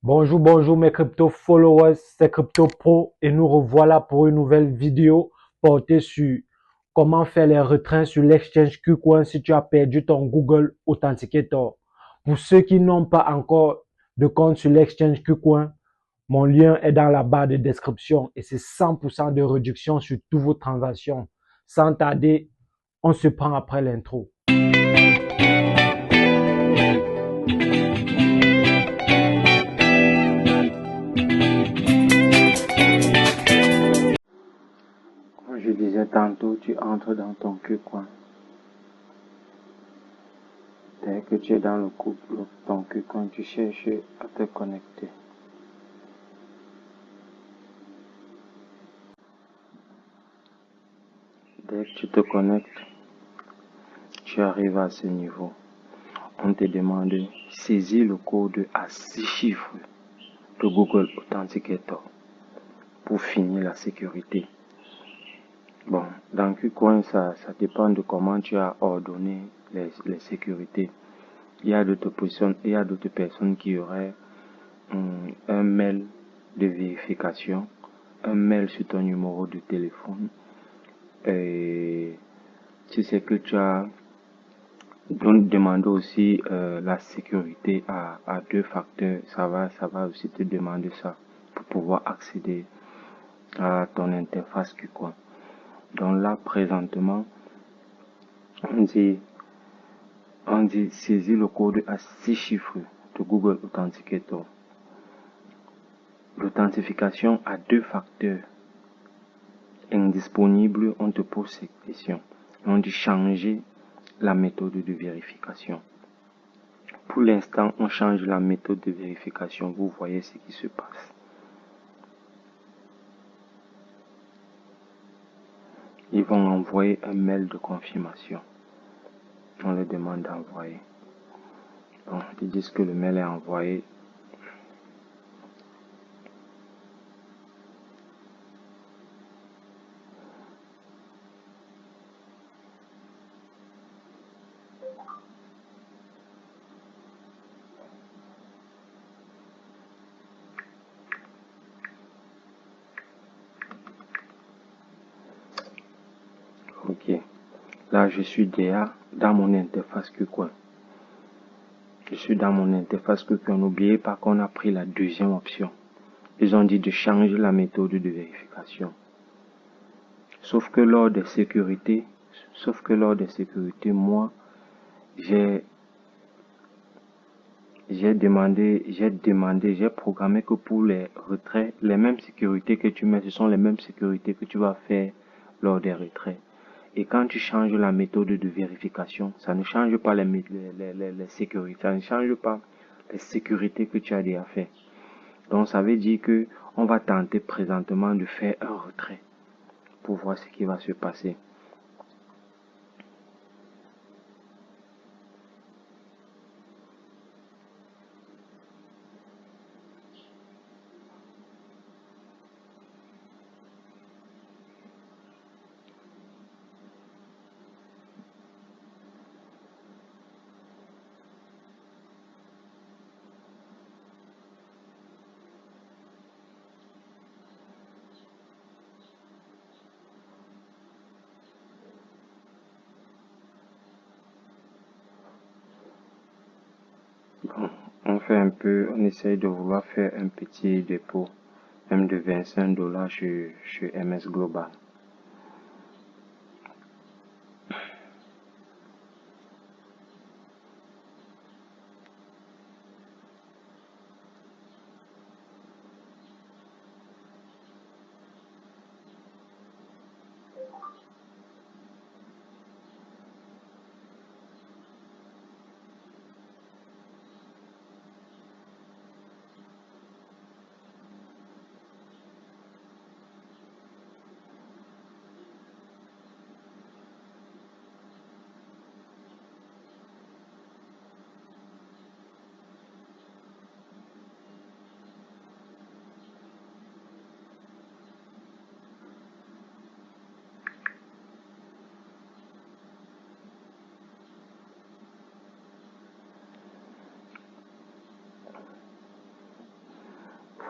Bonjour, bonjour mes crypto followers, c'est Crypto Pro et nous revoilà pour une nouvelle vidéo portée sur comment faire les retraits sur l'exchange KuCoin si tu as perdu ton Google Authenticator. Pour ceux qui n'ont pas encore de compte sur l'exchange KuCoin, mon lien est dans la barre de description et c'est 100% de réduction sur toutes vos transactions. Sans tarder, on se prend après l'intro. Comme je disais tantôt, tu entres dans ton KuCoin. Dès que tu es dans le couple, ton KuCoin, tu cherches à te connecter. Dès que tu te connectes, tu arrives à ce niveau. On te demande de saisir le code à 6 chiffres de Google Authenticator pour finir la sécurité. Bon, dans KuCoin, ça dépend de comment tu as ordonné les sécurités. Il y a d'autres personnes qui auraient un mail de vérification, un mail sur ton numéro de téléphone. Et tu sais que tu as demandé aussi la sécurité à 2 facteurs. Ça va aussi te demander ça pour pouvoir accéder à ton interface KuCoin. Donc là, présentement, on dit saisir le code à 6 chiffres de Google Authenticator. L'authentification à 2 facteurs indisponible, on te pose cette question. On dit changer la méthode de vérification. Pour l'instant, on change la méthode de vérification. Vous voyez ce qui se passe. Ils vont envoyer un mail de confirmation. On leur demande d'envoyer. Bon, ils disent que le mail est envoyé. Ok. Là, je suis déjà dans mon interface KuCoin. Je suis dans mon interface KuCoin. N'oubliez pas qu'on a pris la deuxième option. Ils ont dit de changer la méthode de vérification. Sauf que lors des sécurités, moi, j'ai programmé que pour les retraits, les mêmes sécurités que tu mets, ce sont les mêmes sécurités que tu vas faire lors des retraits. Et quand tu changes la méthode de vérification, ça ne change pas les sécurités, ça ne change pas les sécurités que tu as déjà fait. Donc ça veut dire que on va tenter présentement de faire un retrait pour voir ce qui va se passer. Bon, on essaye de vouloir faire un petit dépôt, même de 25 $ chez MS Global.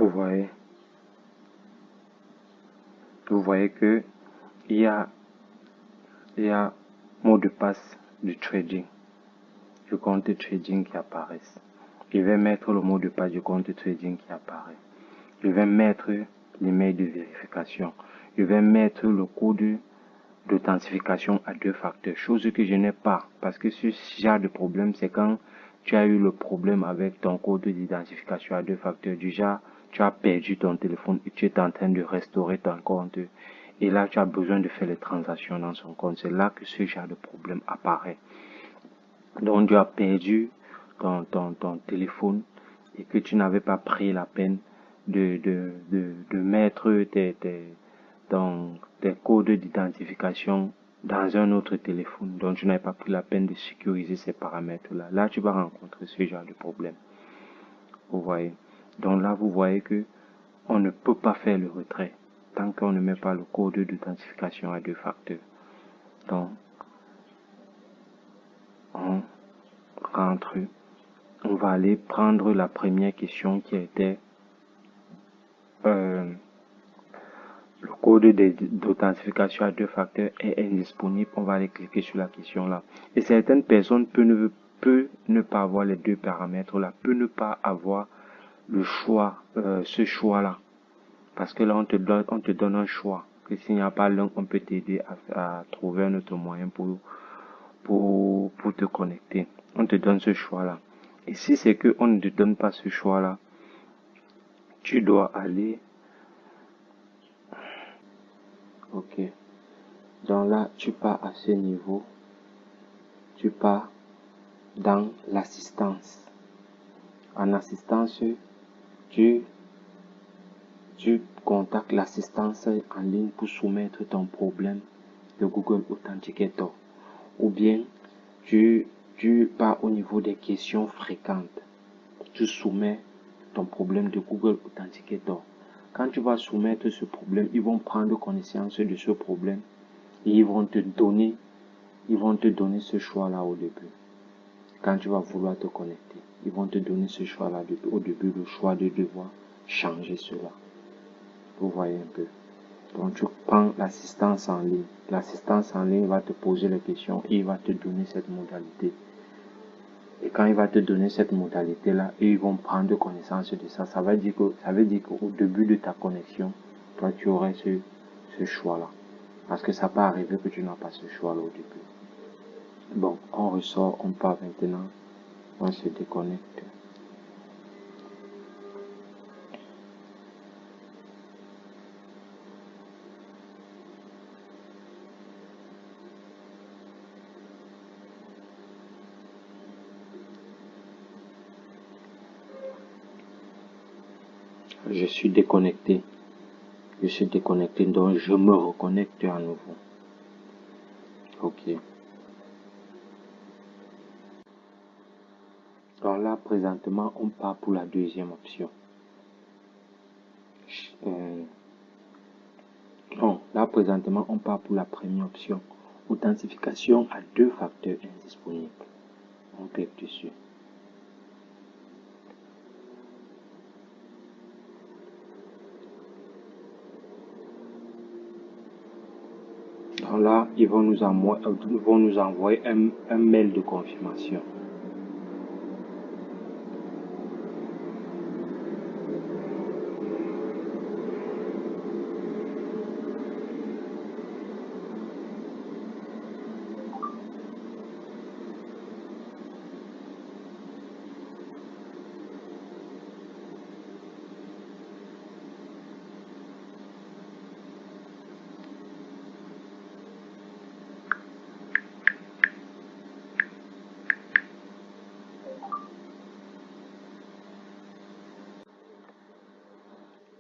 Vous voyez que il y a mot de passe du trading, du compte trading qui apparaissent. Je vais mettre le mot de passe du compte trading qui apparaît. Je vais mettre l'email de vérification. Je vais mettre le code d'authentification à 2 facteurs, chose que je n'ai pas, parce que ce genre de problème, c'est quand tu as eu le problème avec ton code d'identification à 2 facteurs. Du genre, tu as perdu ton téléphone et tu es en train de restaurer ton compte. Et là, tu as besoin de faire les transactions dans son compte. C'est là que ce genre de problème apparaît. Donc, tu as perdu ton téléphone et que tu n'avais pas pris la peine de mettre tes codes d'identification dans un autre téléphone. Donc, tu n'avais pas pris la peine de sécuriser ces paramètres-là. Là, tu vas rencontrer ce genre de problème. Vous voyez. Donc là, vous voyez que on ne peut pas faire le retrait tant qu'on ne met pas le code d'authentification à 2 facteurs. Donc, on rentre. On va aller prendre la première question qui était le code d'authentification à 2 facteurs est indisponible. On va aller cliquer sur la question là. Et certaines personnes peuvent ne pas avoir les 2 paramètres là, peut ne pas avoir le choix, ce choix là. Parce que là, on te donne un choix. Que s'il n'y a pas l'un, on peut t'aider à trouver un autre moyen pour te connecter. On te donne ce choix-là. Et si c'est que on ne te donne pas ce choix-là, tu dois aller. Ok. Donc là, tu pars à ce niveau. Tu pars dans l'assistance. En assistance, tu contactes l'assistance en ligne pour soumettre ton problème de Google Authenticator. Ou bien, tu pars au niveau des questions fréquentes. Tu soumets ton problème de Google Authenticator. Quand tu vas soumettre ce problème, ils vont prendre connaissance de ce problème et ils vont te donner ce choix-là au début. Quand tu vas vouloir te connecter, ils vont te donner ce choix-là au début, le choix de devoir changer cela. Vous voyez un peu. Donc tu prends l'assistance en ligne. L'assistance en ligne va te poser les questions et il va te donner cette modalité. Et quand il va te donner cette modalité-là, ils vont prendre connaissance de ça. Ça veut dire qu'au début de ta connexion, toi tu aurais ce choix-là. Parce que ça peut arriver que tu n'as pas ce choix-là au début. Bon, on ressort, on part maintenant, on se déconnecte. Je suis déconnecté. Donc je me reconnecte à nouveau. Ok. Donc là, présentement, on part pour la deuxième option. Non, là, présentement, on part pour la première option. Authentification à 2 facteurs indisponibles. On clique dessus. Donc là, ils vont nous envoyer un mail de confirmation.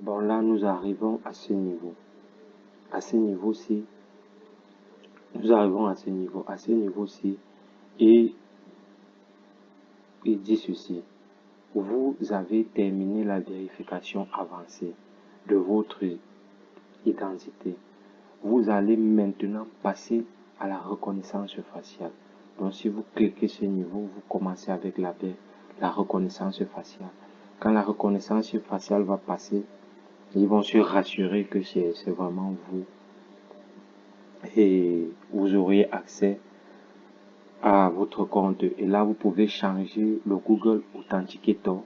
Bon, là, nous arrivons à ce niveau. À ce niveau-ci, nous arrivons à ce niveau. À ce niveau-ci, et il dit ceci. Vous avez terminé la vérification avancée de votre identité. Vous allez maintenant passer à la reconnaissance faciale. Donc, si vous cliquez ce niveau, vous commencez avec la reconnaissance faciale. Quand la reconnaissance faciale va passer, ils vont se rassurer que c'est vraiment vous. Et vous aurez accès à votre compte. Et là, vous pouvez changer le Google Authenticator.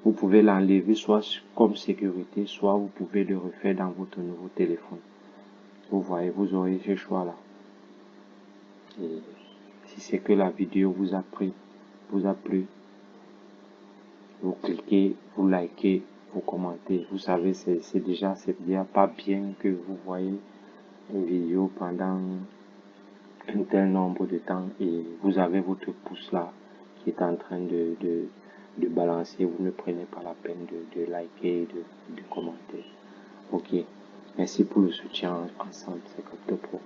Vous pouvez l'enlever soit comme sécurité, soit vous pouvez le refaire dans votre nouveau téléphone. Vous voyez, vous aurez ce choix-là. Et si c'est que la vidéo vous a plu, vous cliquez, vous likez, vous commentez. Vous savez, c'est déjà pas bien que vous voyez une vidéo pendant un tel nombre de temps et vous avez votre pouce là qui est en train de balancer. Vous ne prenez pas la peine de liker, de commenter. Ok, merci pour le soutien ensemble, c'est Crypto Pro.